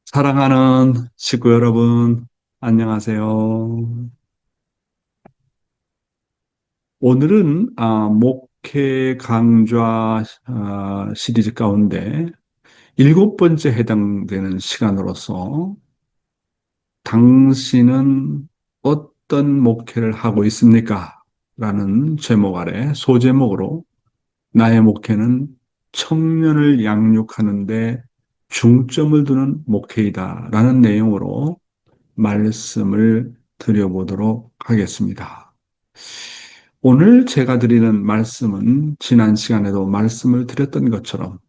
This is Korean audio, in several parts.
사랑하는 식구 여러분, 안녕하세요. 오늘은 목회 강좌 시리즈 가운데 일곱 번째 해당되는 시간으로서 당신은 어떤 목회를 하고 있습니까? 라는 제목 아래 소제목으로 나의 목회는 청년을 양육하는데 중점을 두는 목회이다 라는 내용으로 말씀을 드려보도록 하겠습니다. 오늘 제가 드리는 말씀은 지난 시간에도 말씀을 드렸던 것처럼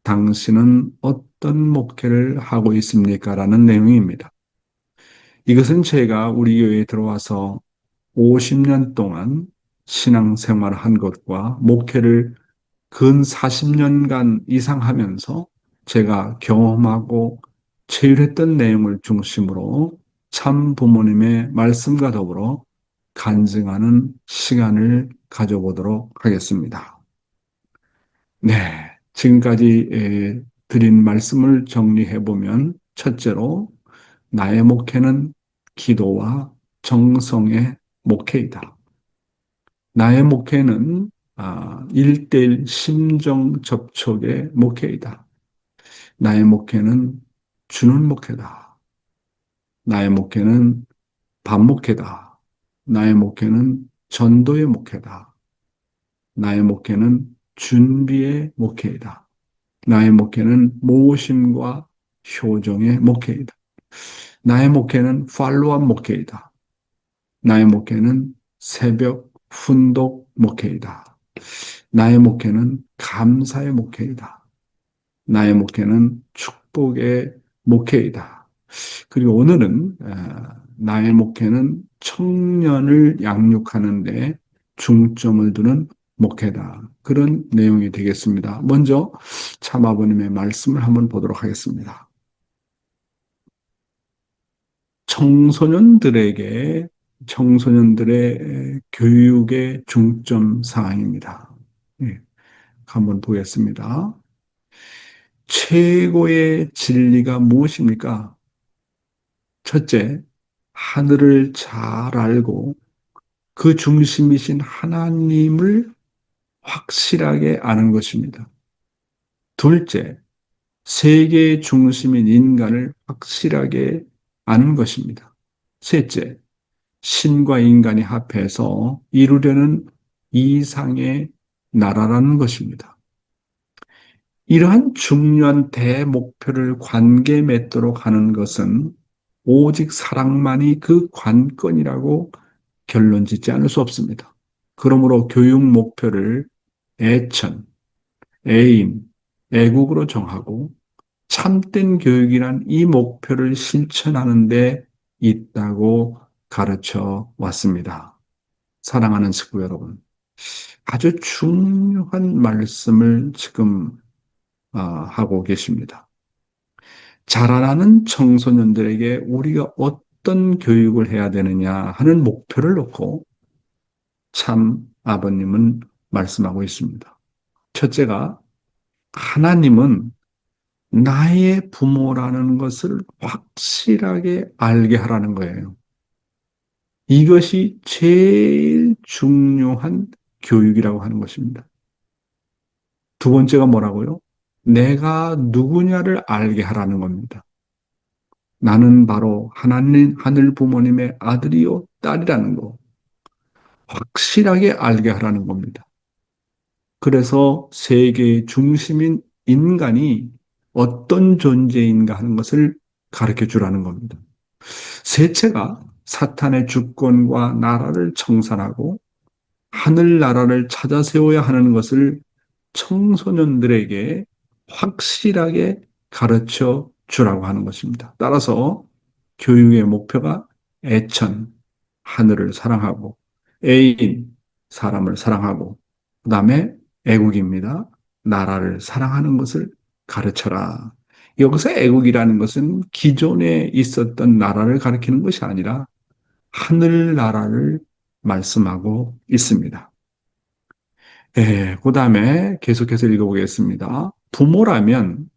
당신은 어떤 목회를 하고 있습니까? 라는 내용입니다. 이것은 제가 우리 교회에 들어와서 50년 동안 신앙생활을 한 것과 목회를 근 40년간 이상 하면서 제가 경험하고 체휼했던 내용을 중심으로 참 부모님의 말씀과 더불어 간증하는 시간을 가져보도록 하겠습니다. 네, 지금까지 드린 말씀을 정리해 보면 첫째로 나의 목회는 기도와 정성의 목회이다. 나의 목회는 1대1 심정 접촉의 목회이다. 나의 목회는 주는 목회다. 나의 목회는 반목회다. 나의 목회는 전도의 목회다. 나의 목회는 준비의 목회이다. 나의 목회는 모심과 효정의 목회이다. 나의 목회는 팔로업 목회이다. 나의 목회는 새벽 훈독 목회이다. 나의 목회는 감사의 목회이다. 나의 목회는 축복의 목회이다. 그리고 오늘은 나의 목회는 청년을 양육하는 데 중점을 두는 목회다. 그런 내용이 되겠습니다. 먼저 참 아버님의 말씀을 한번 보도록 하겠습니다. 청소년들의 교육의 중점 사항입니다. 예, 한번 보겠습니다. 최고의 진리가 무엇입니까? 첫째, 하늘을 잘 알고 그 중심이신 하나님을 확실하게 아는 것입니다. 둘째, 세계의 중심인 인간을 확실하게 아는 것입니다. 셋째, 신과 인간이 합해서 이루려는 이상의 나라라는 것입니다. 이러한 중요한 대목표를 관계 맺도록 하는 것은 오직 사랑만이 그 관건이라고 결론 짓지 않을 수 없습니다. 그러므로 교육 목표를 애천, 애임, 애국으로 정하고 참된 교육이란 이 목표를 실천하는 데 있다고 가르쳐 왔습니다. 사랑하는 식구 여러분, 아주 중요한 말씀을 지금 하고 계십니다. 자라나는 청소년들에게 우리가 어떤 교육을 해야 되느냐 하는 목표를 놓고 참 아버님은 말씀하고 있습니다. 첫째가 하나님은 나의 부모라는 것을 확실하게 알게 하라는 거예요. 이것이 제일 중요한 교육이라고 하는 것입니다. 두 번째가 뭐라고요? 내가 누구냐를 알게 하라는 겁니다. 나는 바로 하나님, 하늘 부모님의 아들이요, 딸이라는 거. 확실하게 알게 하라는 겁니다. 그래서 세계의 중심인 인간이 어떤 존재인가 하는 것을 가르쳐 주라는 겁니다. 셋째가 사탄의 주권과 나라를 청산하고 하늘나라를 찾아 세워야 하는 것을 청소년들에게 확실하게 가르쳐 주라고 하는 것입니다. 따라서 교육의 목표가 애천, 하늘을 사랑하고 애인, 사람을 사랑하고 그 다음에 애국입니다. 나라를 사랑하는 것을 가르쳐라. 여기서 애국이라는 것은 기존에 있었던 나라를 가리키는 것이 아니라 하늘나라를 말씀하고 있습니다. 그 다음에 계속해서 읽어보겠습니다. 부모라면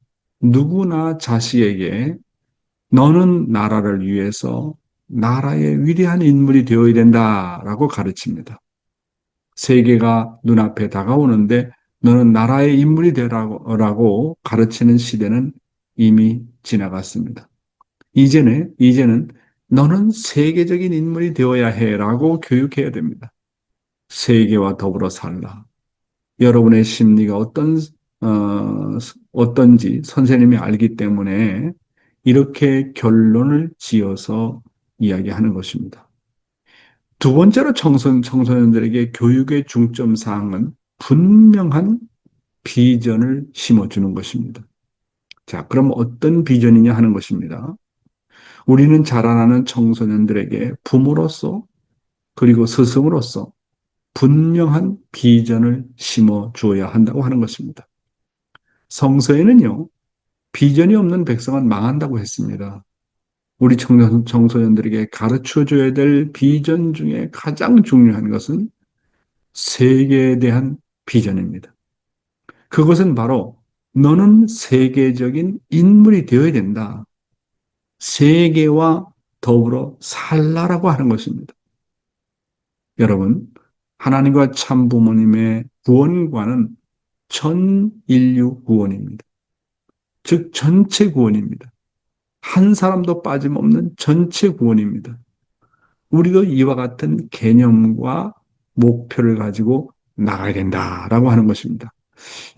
누구나 자식에게 너는 나라를 위해서 나라의 위대한 인물이 되어야 된다라고 가르칩니다. 세계가 눈앞에 다가오는데 너는 나라의 인물이 되라고 가르치는 시대는 이미 지나갔습니다. 이제는 너는 세계적인 인물이 되어야 해라고 교육해야 됩니다. 세계와 더불어 살라. 여러분의 심리가 어떤지 선생님이 알기 때문에 이렇게 결론을 지어서 이야기하는 것입니다. 두 번째로 청소년들에게 교육의 중점 사항은 분명한 비전을 심어주는 것입니다. 자, 그럼 어떤 비전이냐 하는 것입니다. 우리는 자라나는 청소년들에게 부모로서 그리고 스승으로서 분명한 비전을 심어 주어야 한다고 하는 것입니다. 성서에는요, 비전이 없는 백성은 망한다고 했습니다. 우리 청소년들에게 가르쳐 줘야 될 비전 중에 가장 중요한 것은 세계에 대한 비전입니다. 그것은 바로 너는 세계적인 인물이 되어야 된다. 세계와 더불어 살라라고 하는 것입니다. 여러분, 하나님과 참 부모님의 구원과는 전 인류 구원입니다. 즉, 전체 구원입니다. 한 사람도 빠짐없는 전체 구원입니다. 우리도 이와 같은 개념과 목표를 가지고 나가야 된다라고 하는 것입니다.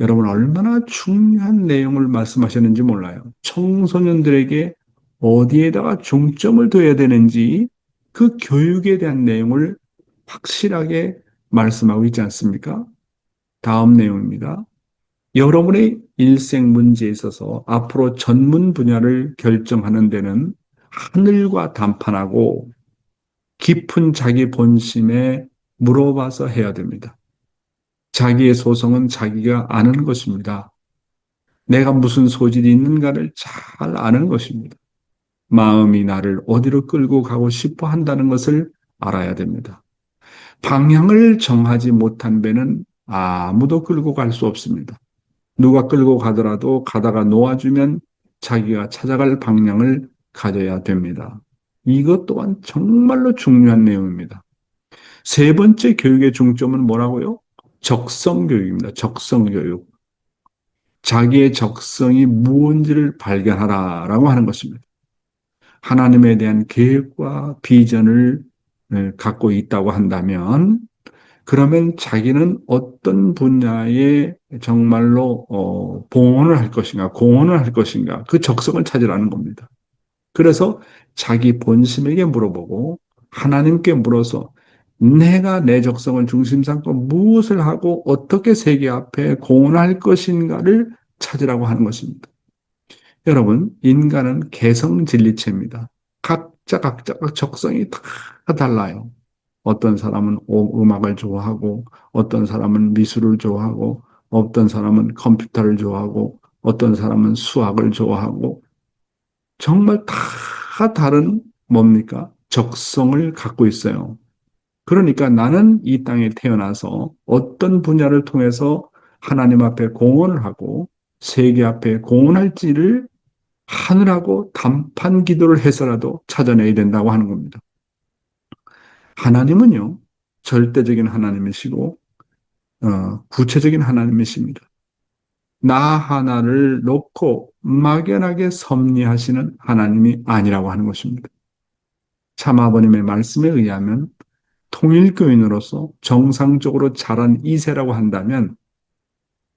여러분, 얼마나 중요한 내용을 말씀하셨는지 몰라요. 청소년들에게 어디에다가 중점을 둬야 되는지 그 교육에 대한 내용을 확실하게 말씀하고 있지 않습니까? 다음 내용입니다. 여러분의 일생 문제에 있어서 앞으로 전문 분야를 결정하는 데는 하늘과 담판하고 깊은 자기 본심에 물어봐서 해야 됩니다. 자기의 소성은 자기가 아는 것입니다. 내가 무슨 소질이 있는가를 잘 아는 것입니다. 마음이 나를 어디로 끌고 가고 싶어 한다는 것을 알아야 됩니다. 방향을 정하지 못한 배는 아무도 끌고 갈 수 없습니다. 누가 끌고 가더라도 가다가 놓아주면 자기가 찾아갈 방향을 가져야 됩니다. 이것 또한 정말로 중요한 내용입니다. 세 번째 교육의 중점은 뭐라고요? 적성 교육입니다. 적성 교육. 자기의 적성이 무엇인지를 발견하라라고 하는 것입니다. 하나님에 대한 계획과 비전을 갖고 있다고 한다면 그러면 자기는 어떤 분야에 정말로 봉헌을 할 것인가, 공헌을 할 것인가, 그 적성을 찾으라는 겁니다. 그래서 자기 본심에게 물어보고 하나님께 물어서 내가 내 적성을 중심 삼고 무엇을 하고 어떻게 세계 앞에 공헌할 것인가를 찾으라고 하는 것입니다. 여러분, 인간은 개성진리체입니다. 각자 적성이 다 달라요. 어떤 사람은 음악을 좋아하고, 어떤 사람은 미술을 좋아하고, 어떤 사람은 컴퓨터를 좋아하고, 어떤 사람은 수학을 좋아하고, 정말 다 다른 뭡니까? 적성을 갖고 있어요. 그러니까 나는 이 땅에 태어나서 어떤 분야를 통해서 하나님 앞에 공헌을 하고 세계 앞에 공헌할지를 하늘하고 단판 기도를 해서라도 찾아내야 된다고 하는 겁니다. 하나님은요, 절대적인 하나님이시고 구체적인 하나님이십니다. 나 하나를 놓고 막연하게 섭리하시는 하나님이 아니라고 하는 것입니다. 참아버님의 말씀에 의하면 통일교인으로서 정상적으로 자란 2세라고 한다면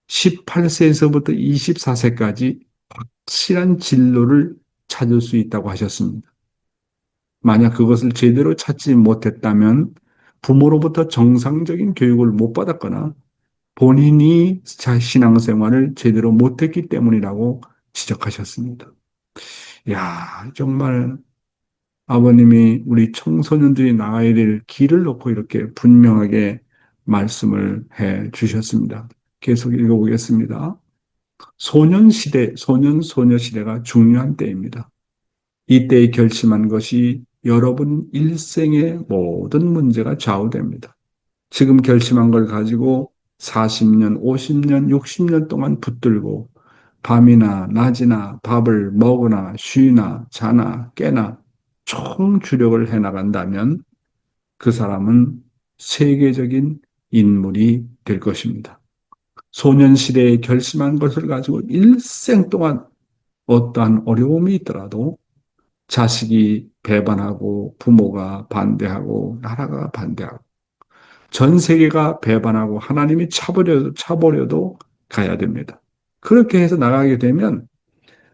18세에서부터 24세까지 확실한 진로를 찾을 수 있다고 하셨습니다. 만약 그것을 제대로 찾지 못했다면 부모로부터 정상적인 교육을 못 받았거나 본인이 신앙생활을 제대로 못했기 때문이라고 지적하셨습니다. 야, 정말 아버님이 우리 청소년들이 나아야 될 길을 놓고 이렇게 분명하게 말씀을 해 주셨습니다. 계속 읽어보겠습니다. 소년시대, 소녀시대가 중요한 때입니다. 이때에 결심한 것이 여러분 일생의 모든 문제가 좌우됩니다. 지금 결심한 걸 가지고 40년, 50년, 60년 동안 붙들고 밤이나 낮이나 밥을 먹으나 쉬나 자나 깨나 총 주력을 해 나간다면 그 사람은 세계적인 인물이 될 것입니다. 소년시대에 결심한 것을 가지고 일생 동안 어떠한 어려움이 있더라도 자식이 배반하고 부모가 반대하고 나라가 반대하고 전 세계가 배반하고 하나님이 차버려도 가야 됩니다. 그렇게 해서 나가게 되면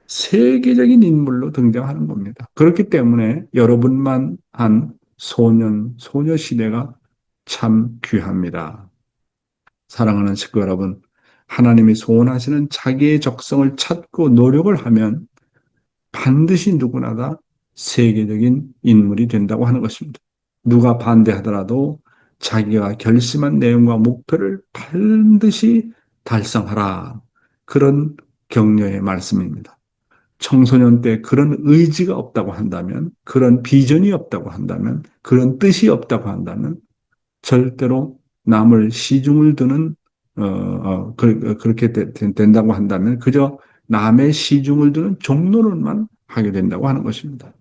세계적인 인물로 등장하는 겁니다. 그렇기 때문에 여러분만 한 소녀 시대가 참 귀합니다. 사랑하는 식구 여러분, 하나님이 소원하시는 자기의 적성을 찾고 노력을 하면 반드시 누구나 다 세계적인 인물이 된다고 하는 것입니다. 누가 반대하더라도 자기가 결심한 내용과 목표를 반드시 달성하라. 그런 격려의 말씀입니다. 청소년 때 그런 의지가 없다고 한다면, 그런 비전이 없다고 한다면, 그런 뜻이 없다고 한다면, 절대로 남을 시중을 두는, 그렇게 된다고 한다면, 그저 남의 시중을 두는 종노릇만 하게 된다고 하는 것입니다.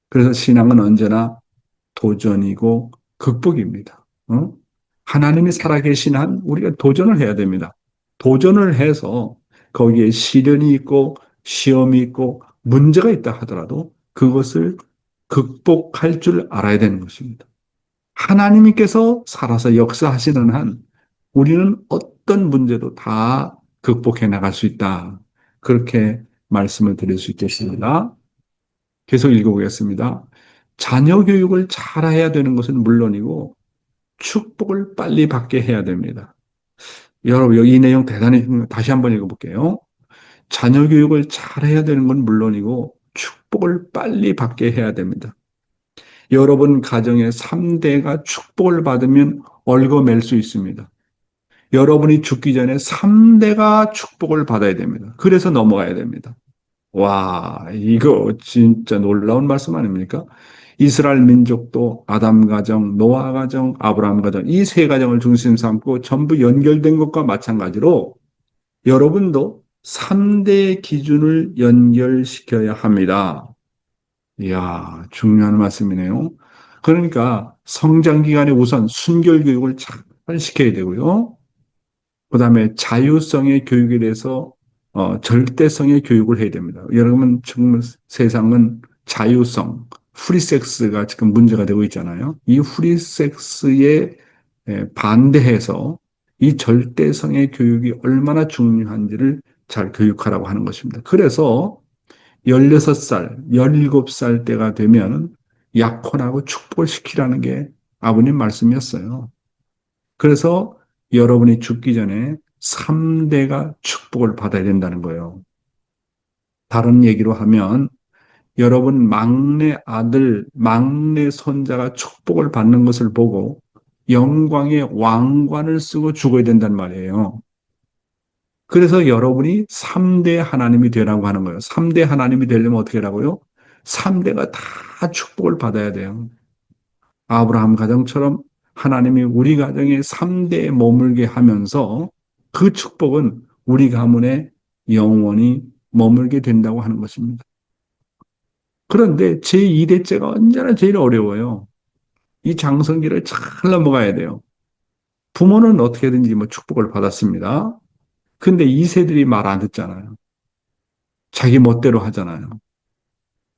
그래서 신앙은 언제나 도전이고 극복입니다. 하나님이 살아계신 한 우리가 도전을 해야 됩니다. 도전을 해서 거기에 시련이 있고 시험이 있고 문제가 있다 하더라도 그것을 극복할 줄 알아야 되는 것입니다. 하나님께서 살아서 역사하시는 한 우리는 어떤 문제도 다 극복해 나갈 수 있다. 그렇게 말씀을 드릴 수 있겠습니다. 계속 읽어보겠습니다. 자녀 교육을 잘해야 되는 것은 물론이고 축복을 빨리 받게 해야 됩니다. 여러분, 여기 이 내용 대단히 다시 한번 읽어볼게요. 자녀 교육을 잘해야 되는 건 물론이고 축복을 빨리 받게 해야 됩니다. 여러분 가정의 3대가 축복을 받으면 얽어맬 수 있습니다. 여러분이 죽기 전에 3대가 축복을 받아야 됩니다. 그래서 넘어가야 됩니다. 와, 이거 진짜 놀라운 말씀 아닙니까? 이스라엘 민족도 아담 가정, 노아 가정, 아브라함 가정, 이 세 가정을 중심 삼고 전부 연결된 것과 마찬가지로 여러분도 3대 기준을 연결시켜야 합니다. 이야, 중요한 말씀이네요. 그러니까 성장 기간에 우선 순결 교육을 잘 시켜야 되고요. 그 다음에 자유성의 교육에 대해서 절대성의 교육을 해야 됩니다. 여러분, 지금 세상은 자유성, 프리섹스가 지금 문제가 되고 있잖아요. 이 프리섹스에 반대해서 이 절대성의 교육이 얼마나 중요한지를 잘 교육하라고 하는 것입니다. 그래서 16살, 17살 때가 되면 약혼하고 축복을 시키라는 게 아버님 말씀이었어요. 그래서 여러분이 죽기 전에 3대가 축복을 받아야 된다는 거예요. 다른 얘기로 하면 여러분 막내 아들, 막내 손자가 축복을 받는 것을 보고 영광의 왕관을 쓰고 죽어야 된단 말이에요. 그래서 여러분이 3대 하나님이 되라고 하는 거예요. 3대 하나님이 되려면 어떻게 하라고요? 3대가 다 축복을 받아야 돼요. 아브라함 가정처럼 하나님이 우리 가정에 3대에 머물게 하면서 그 축복은 우리 가문에 영원히 머물게 된다고 하는 것입니다. 그런데 제2대째가 언제나 제일 어려워요. 이 장성기를 잘 넘어가야 돼요. 부모는 어떻게든지 뭐 축복을 받았습니다. 근데 2세들이 말 안 듣잖아요. 자기 멋대로 하잖아요.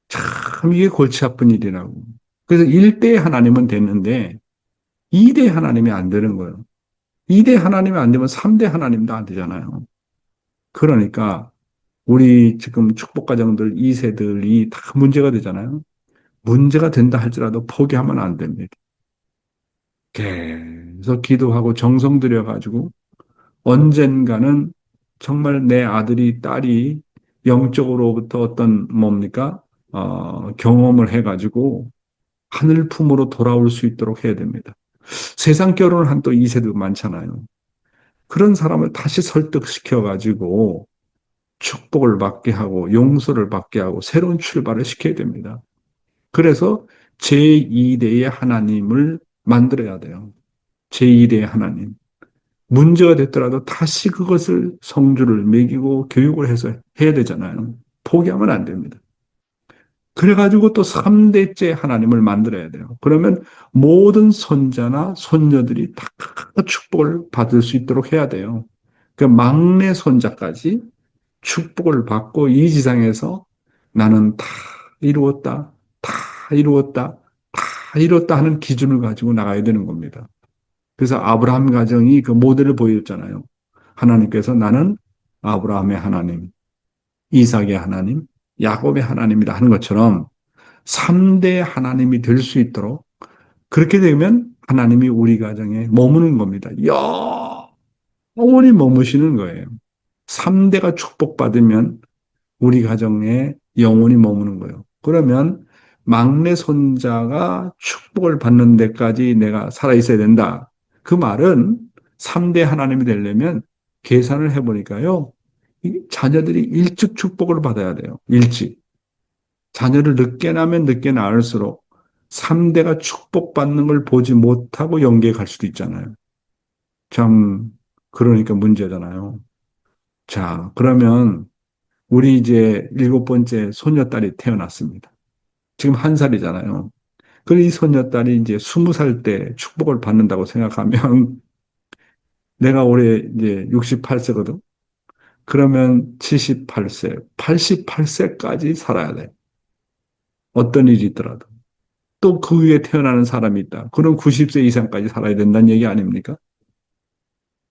참 이게 골치 아픈 일이라고. 그래서 1대 하나님은 됐는데 2대 하나님이 안 되는 거예요. 2대 하나님이 안 되면 3대 하나님도 안 되잖아요. 그러니까 우리 지금 축복가정들 2세들이 다 문제가 되잖아요. 문제가 된다 할지라도 포기하면 안 됩니다. 계속 기도하고 정성 들여가지고 언젠가는 정말 내 아들이 딸이 영적으로부터 어떤 뭡니까? 경험을 해가지고 하늘 품으로 돌아올 수 있도록 해야 됩니다. 세상 결혼을 한 또 2세도 많잖아요. 그런 사람을 다시 설득시켜가지고 축복을 받게 하고 용서를 받게 하고 새로운 출발을 시켜야 됩니다. 그래서 제2대의 하나님을 만들어야 돼요. 제2대의 하나님. 문제가 됐더라도 다시 그것을 성주를 먹이고 교육을 해서 해야 되잖아요. 포기하면 안 됩니다. 그래가지고 또 3대째 하나님을 만들어야 돼요. 그러면 모든 손자나 손녀들이 다 축복을 받을 수 있도록 해야 돼요. 그 막내 손자까지 축복을 받고 이 지상에서 나는 다 이루었다, 다 이루었다, 다 이뤘다 하는 기준을 가지고 나가야 되는 겁니다. 그래서 아브라함 가정이 그 모델을 보여줬잖아요. 하나님께서 나는 아브라함의 하나님, 이삭의 하나님, 야곱의 하나님이다 하는 것처럼 3대 하나님이 될 수 있도록 그렇게 되면 하나님이 우리 가정에 머무는 겁니다. 영원히 머무시는 거예요. 3대가 축복받으면 우리 가정에 영원히 머무는 거예요. 그러면 막내 손자가 축복을 받는 데까지 내가 살아있어야 된다. 그 말은 3대 하나님이 되려면 계산을 해보니까요. 이 자녀들이 일찍 축복을 받아야 돼요. 일찍. 자녀를 늦게 낳으면 늦게 낳을수록 3대가 축복받는 걸 보지 못하고 연계에 갈 수도 있잖아요. 참, 그러니까 문제잖아요. 자, 그러면 우리 이제 7번째 손녀딸이 태어났습니다. 지금 1살이잖아요. 그럼 이 손녀딸이 이제 20살 때 축복을 받는다고 생각하면 내가 올해 이제 68세거든. 그러면 78세, 88세까지 살아야 돼. 어떤 일이 있더라도. 또 그 위에 태어나는 사람이 있다. 그럼 90세 이상까지 살아야 된다는 얘기 아닙니까?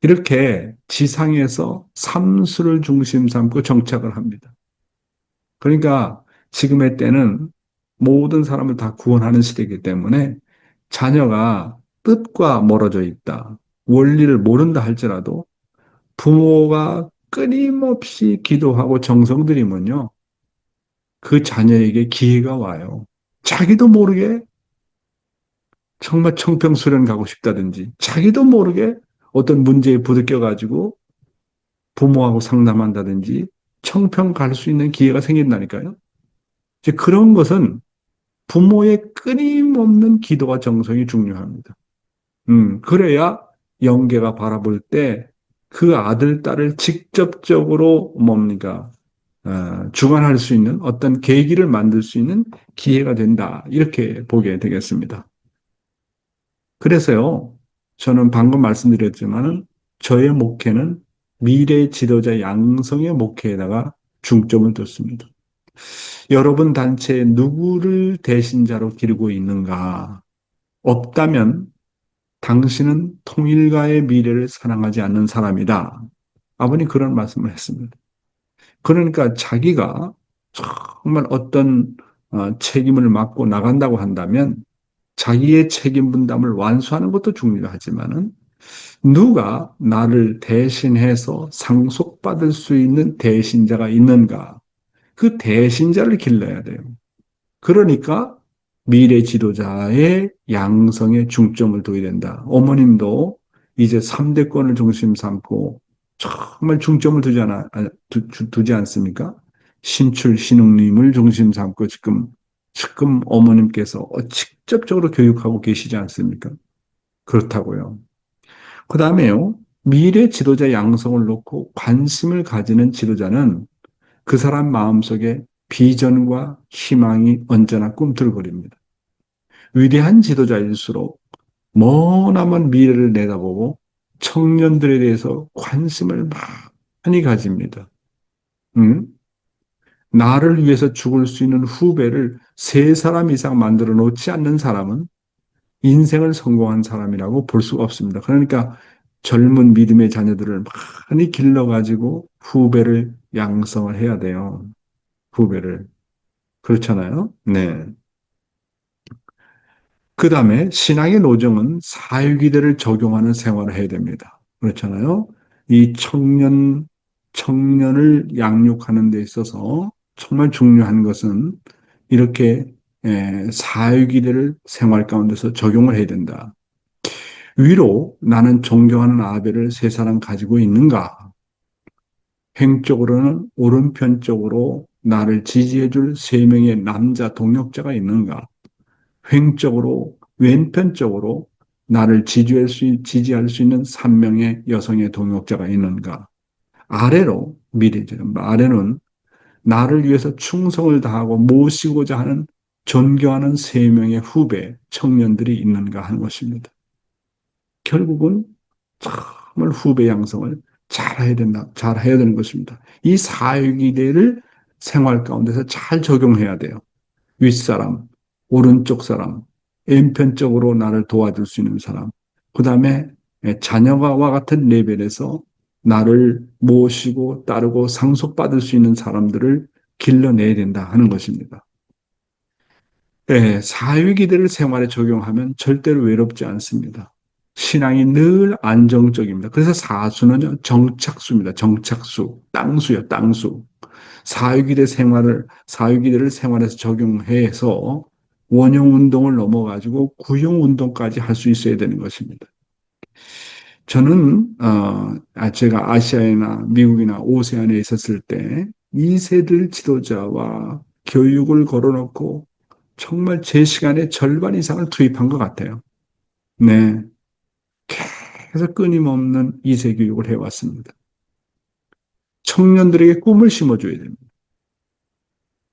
이렇게 지상에서 삼수를 중심 삼고 정착을 합니다. 그러니까 지금의 때는 모든 사람을 다 구원하는 시대이기 때문에 자녀가 뜻과 멀어져 있다. 원리를 모른다 할지라도 부모가 끊임없이 기도하고 정성 들이면요. 그 자녀에게 기회가 와요. 자기도 모르게 정말 청평수련 가고 싶다든지 자기도 모르게 어떤 문제에 부딪혀가지고 부모하고 상담한다든지 청평 갈 수 있는 기회가 생긴다니까요. 이제 그런 것은 부모의 끊임없는 기도와 정성이 중요합니다. 그래야 영계가 바라볼 때 그 아들, 딸을 직접적으로 뭡니까? 주관할 수 있는 어떤 계기를 만들 수 있는 기회가 된다. 이렇게 보게 되겠습니다. 그래서요, 저는 방금 말씀드렸지만은 저의 목회는 미래 지도자 양성의 목회에다가 중점을 뒀습니다. 여러분 단체에 누구를 대신자로 기르고 있는가? 없다면 당신은 통일가의 미래를 사랑하지 않는 사람이다. 아버님 그런 말씀을 했습니다. 그러니까 자기가 정말 어떤 책임을 맡고 나간다고 한다면 자기의 책임 분담을 완수하는 것도 중요하지만은 누가 나를 대신해서 상속받을 수 있는 대신자가 있는가? 그 대신자를 길러야 돼요. 그러니까 미래 지도자의 양성에 중점을 둬야 된다. 어머님도 이제 3대권을 중심 삼고 정말 중점을 두지 않습니까? 신출 신웅님을 중심 삼고 지금 어머님께서 직접적으로 교육하고 계시지 않습니까? 그렇다고요. 그 다음에요. 미래 지도자 양성을 놓고 관심을 가지는 지도자는 그 사람 마음속에 비전과 희망이 언제나 꿈틀거립니다. 위대한 지도자일수록 머나먼 미래를 내다보고 청년들에 대해서 관심을 많이 가집니다. 응? 나를 위해서 죽을 수 있는 후배를 3사람 이상 만들어 놓지 않는 사람은 인생을 성공한 사람이라고 볼 수가 없습니다. 그러니까 젊은 믿음의 자녀들을 많이 길러가지고 후배를 양성을 해야 돼요. 후배를. 그렇잖아요. 네. 그 다음에 신앙의 노정은 사유기대를 적용하는 생활을 해야 됩니다. 그렇잖아요. 이 청년을 양육하는 데 있어서 정말 중요한 것은 이렇게 사유기대를 생활 가운데서 적용을 해야 된다. 위로 나는 존경하는 아벨을 3사람 가지고 있는가? 행적으로는 오른편쪽으로 나를 지지해줄 3명의 남자 동역자가 있는가? 횡적으로 왼편적으로 나를 지지할 수 있는 3명의 여성의 동역자가 있는가? 아래로, 미래죠. 아래는 나를 위해서 충성을 다하고 모시고자 하는 존경하는 3명의 후배, 청년들이 있는가 하는 것입니다. 결국은 정말 후배 양성을 잘 해야 되는 것입니다. 이 사회기대를 생활 가운데서 잘 적용해야 돼요. 윗사람, 오른쪽 사람, 왼편적으로 나를 도와줄 수 있는 사람, 그 다음에 자녀가와 같은 레벨에서 나를 모시고 따르고 상속받을 수 있는 사람들을 길러내야 된다 하는 것입니다. 사회기대를 생활에 적용하면 절대로 외롭지 않습니다. 신앙이 늘 안정적입니다. 그래서 사수는 정착수입니다. 정착수, 땅수요, 땅수. 사회기대를 생활에서 적용해서 원형 운동을 넘어가지고 구형 운동까지 할 수 있어야 되는 것입니다. 저는, 제가 아시아나 미국이나 오세안에 있었을 때 2세들 지도자와 교육을 걸어놓고 정말 제 시간의 절반 이상을 투입한 것 같아요. 네. 계속 끊임없는 2세 교육을 해왔습니다. 청년들에게 꿈을 심어줘야 됩니다.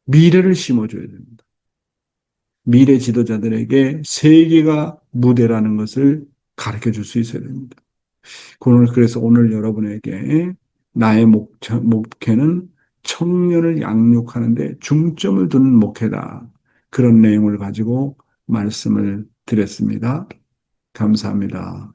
미래를 심어줘야 됩니다. 미래 지도자들에게 세계가 무대라는 것을 가르쳐 줄 수 있어야 됩니다. 그래서 오늘 여러분에게 나의 목회는 청년을 양육하는데 중점을 두는 목회다. 그런 내용을 가지고 말씀을 드렸습니다. 감사합니다.